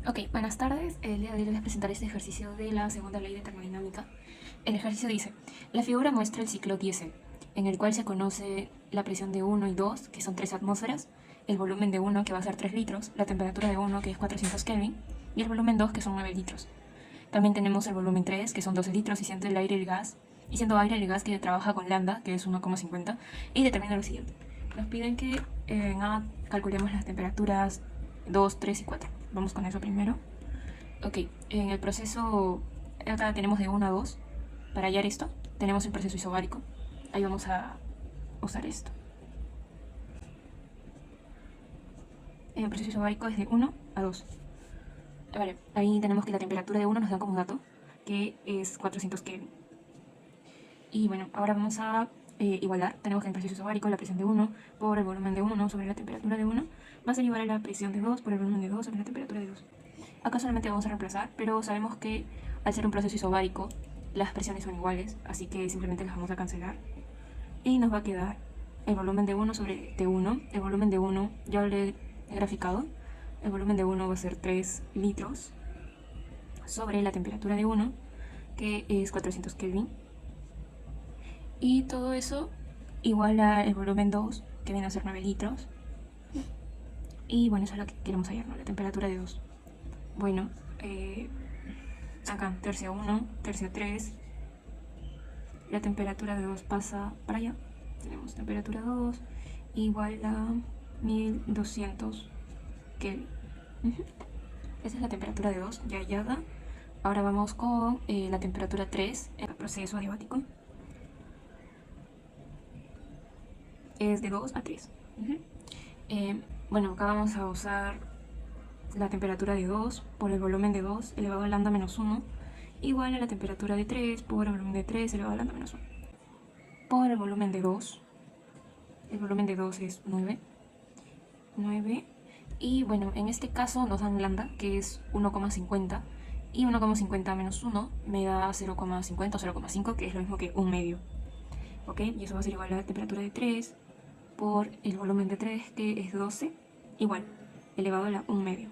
Ok, buenas tardes. El día de hoy les voy a presentar este ejercicio de la segunda ley de termodinámica. El ejercicio dice, la figura muestra el ciclo diésel, en el cual se conoce la presión de 1 y 2, que son 3 atmósferas, el volumen de 1, que va a ser 3 litros, la temperatura de 1, que es 400 Kelvin, y el volumen 2, que son 9 litros. También tenemos el volumen 3, que son 12 litros, y siendo el aire el gas, que trabaja con lambda, que es 1,50, y determina lo siguiente. Nos piden que en A calculemos las temperaturas 2, 3 y 4. Vamos con eso primero. Ok, en el proceso, acá tenemos de 1 a 2. Para hallar esto, tenemos el proceso isobárico. Ahí vamos a usar esto. En el proceso isobárico es de 1 a 2. Vale, ahí tenemos que la temperatura de 1 nos da como dato, que es 400 Kelvin. Y bueno, ahora vamos a igualar. Tenemos que en el proceso isobárico la presión de 1 por el volumen de 1 sobre la temperatura de 1 va a ser igual a la presión de 2 por el volumen de 2 sobre la temperatura de 2. Acá solamente vamos a reemplazar, pero sabemos que al ser un proceso isobárico las presiones son iguales, así que simplemente las vamos a cancelar. Y nos va a quedar el volumen de 1 sobre T1. El volumen de 1 ya lo he graficado. El volumen de 1 va a ser 3 litros sobre la temperatura de 1, que es 400 Kelvin. Y todo eso igual a el volumen 2, que viene a ser 9 litros. Y bueno, eso es lo que queremos hallar, ¿no? La temperatura de 2. Bueno, acá, tercia 1, tercia 3. La temperatura de 2 pasa para allá. Tenemos temperatura 2 igual a 1200 Kelvin. Esa es la temperatura de 2 ya hallada. Ahora vamos con la temperatura 3, el proceso adiabático. Es de 2 a 3. Bueno, acá vamos a usar la temperatura de 2 por el volumen de 2 elevado a lambda menos 1 igual a la temperatura de 3 por el volumen de 3 elevado a lambda menos 1 por el volumen de 2. El volumen de 2 es 9. Y bueno, en este caso nos dan lambda, que es 1,50. Y 1,50 menos 1 me da 0,50 o 0,5, que es lo mismo que un medio. ¿Ok? Y eso va a ser igual a la temperatura de 3 por el volumen de 3, que es 12, igual, elevado a la 1 medio,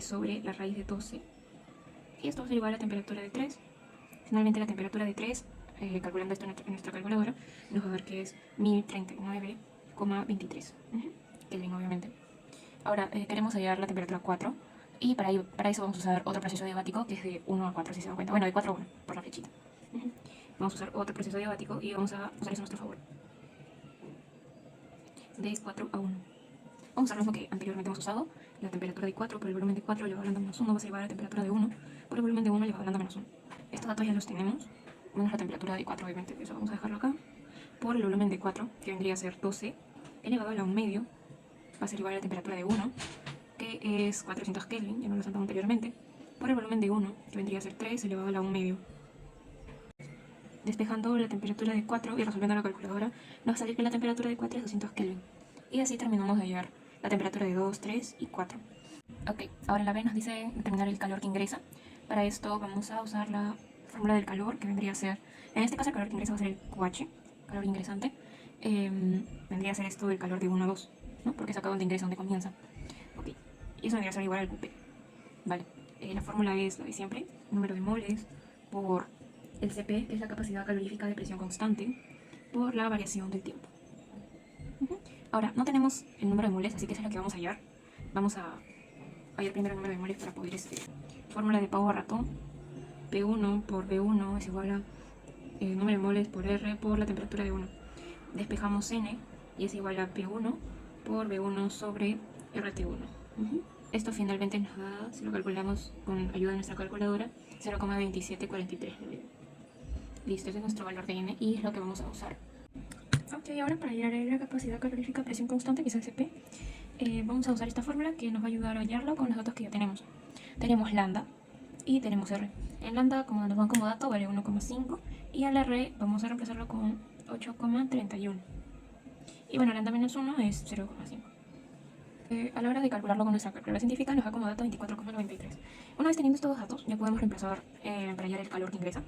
sobre la raíz de 12. Y esto va a ser igual a la temperatura de 3. Finalmente la temperatura de 3, calculando esto en nuestra calculadora, nos va a dar que es 1039,23 Kelvin, obviamente. Ahora queremos hallar la temperatura 4 y para eso vamos a usar otro proceso adiabático que es de 1 a 4, si se dan cuenta. Bueno, de 4 a 1, por la flechita. Vamos a usar otro proceso adiabático y vamos a usar eso a nuestro favor. De 4 a 1. Vamos a usar lo mismo que anteriormente hemos usado. La temperatura de 4 por el volumen de 4 elevado a lambda menos 1 va a ser igual a la temperatura de 1 por el volumen de 1 elevado a lambda menos 1. Estos datos ya los tenemos, menos la temperatura de 4, obviamente, eso vamos a dejarlo acá. Por el volumen de 4, que vendría a ser 12, elevado a la 1 medio, va a ser igual a la temperatura de 1, que es 400 Kelvin, ya no lo sentamos anteriormente, por el volumen de 1, que vendría a ser 3 elevado a la 1 medio. Despejando la temperatura de 4 y resolviendo la calculadora, nos va a salir que la temperatura de 4 es 200 Kelvin. Y así terminamos de hallar la temperatura de 2, 3 y 4. Ok, ahora en la B nos dice determinar el calor que ingresa. Para esto vamos a usar la fórmula del calor, que vendría a ser, en este caso el calor que ingresa va a ser el QH, calor ingresante. Vendría a ser esto del calor de 1 a 2, ¿no? Porque es acá donde ingresa, donde comienza. Ok, y eso vendría a ser igual al QP. Vale, la fórmula es la de siempre, número de moles por el Cp, que es la capacidad calorífica de presión constante, por la variación del tiempo. Ahora, no tenemos el número de moles, así que eso es lo que vamos a hallar. Vamos a hallar primero el número de moles para poder fórmula de Pavo a ratón. P1 por B1 es igual a número de moles por R por la temperatura de 1. Despejamos N y es igual a P1 por B1 sobre RT1. Esto finalmente nos da, si lo calculamos con ayuda de nuestra calculadora, 0,2743. Listo, ese es nuestro valor de N y es lo que vamos a usar. Ok, ahora para hallar la capacidad calorífica a presión constante, que es el Cp, vamos a usar esta fórmula que nos va a ayudar a hallarlo con los datos que ya tenemos. Tenemos lambda y tenemos R. En lambda, como nos dan como dato, vale 1,5 y al R vamos a reemplazarlo con 8,31. Y bueno, lambda menos 1 es 0,5. A la hora de calcularlo con nuestra calculadora científica nos da como dato 24,93. Una vez teniendo estos datos, ya podemos reemplazar para hallar el calor que ingresa.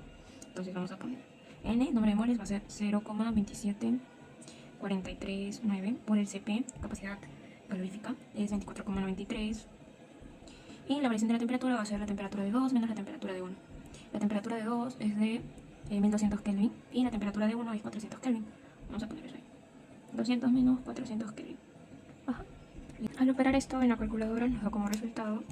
Entonces vamos a poner N, número de moles, va a ser 0,27439 por el Cp, capacidad calorífica, es 24,93 Y la variación de la temperatura va a ser la temperatura de 2 menos la temperatura de 1. La temperatura de 2 es de 1200 Kelvin y la temperatura de 1 es 400 Kelvin. Vamos a poner eso ahí. 200 menos 400 Kelvin. Ajá. Al operar esto en la calculadora nos da como resultado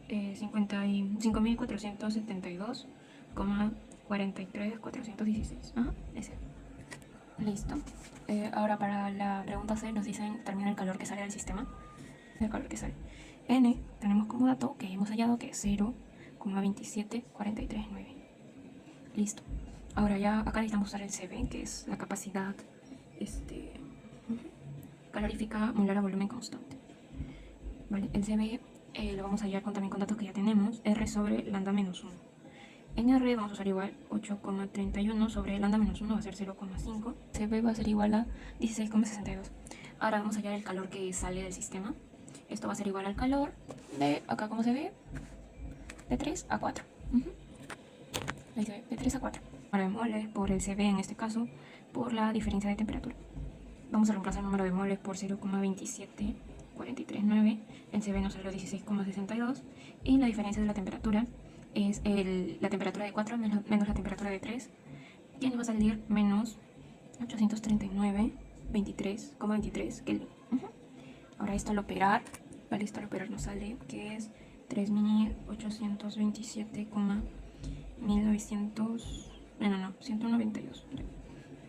55.472,43416. Ajá, ese. Listo. Ahora para la pregunta C nos dicen termina el calor que sale del sistema. El calor que sale. N tenemos como dato que hemos hallado que es 0,27439. Listo. Ahora ya acá necesitamos usar el CB, que es la capacidad calorífica molar a volumen constante. Vale, el CB lo vamos a hallar también con datos que ya tenemos, R sobre lambda menos 1. En R vamos a usar igual 8,31 sobre lambda menos 1 va a ser 0,5. CB va a ser igual a 16,62. Ahora vamos a hallar el calor que sale del sistema. Esto va a ser igual al calor de, acá como se ve, de 3 a 4. Ahí se ve, de 3 a 4. Ahora de moles por el CB en este caso, por la diferencia de temperatura. Vamos a reemplazar el número de moles por 0,27439. El CB nos salió 16,62. Y la diferencia de la temperatura es la temperatura de 4 menos la temperatura de 3. Y nos va a salir menos 839,23 Kelvin. Ahora esto al operar, ¿vale? Esto al operar nos sale que es 192.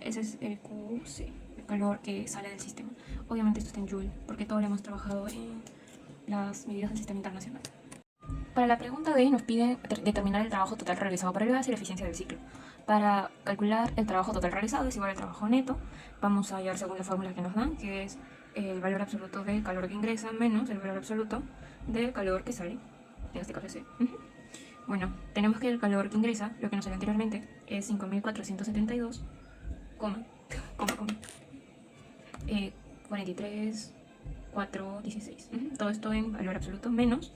Ese es el QC, el calor que sale del sistema. Obviamente esto está en Joule, porque todo lo hemos trabajado en las medidas del sistema internacional. Para la pregunta D nos pide determinar el trabajo total realizado por el gas y la eficiencia del ciclo. Para calcular el trabajo total realizado es igual al trabajo neto. Vamos a hallar según la fórmula que nos dan, que es el valor absoluto del calor que ingresa menos el valor absoluto del calor que sale. En este caso es C. Bueno, tenemos que el calor que ingresa, lo que nos salió anteriormente, es 5472, 43,416. Todo esto en valor absoluto menos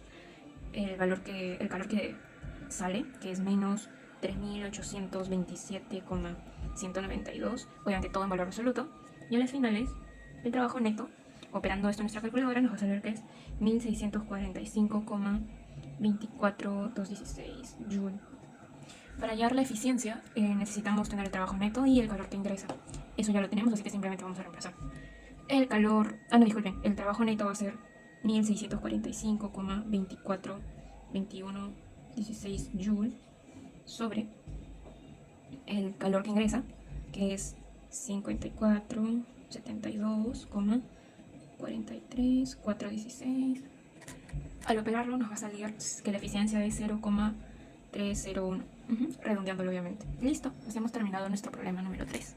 el calor que sale, que es menos 3827,192. Obviamente todo en valor absoluto. Y a las finales, el trabajo neto, operando esto en nuestra calculadora, nos va a salir que es 1645,24216 Joule. Para hallar la eficiencia necesitamos tener el trabajo neto y el calor que ingresa. Eso ya lo tenemos, así que simplemente vamos a reemplazar. El trabajo neto va a ser 1645,242116 Joule sobre el calor que ingresa, que es 5472,43416. Al operarlo nos va a salir que la eficiencia es 0,301, redondeándolo obviamente. Listo, pues hemos terminado nuestro problema número 3.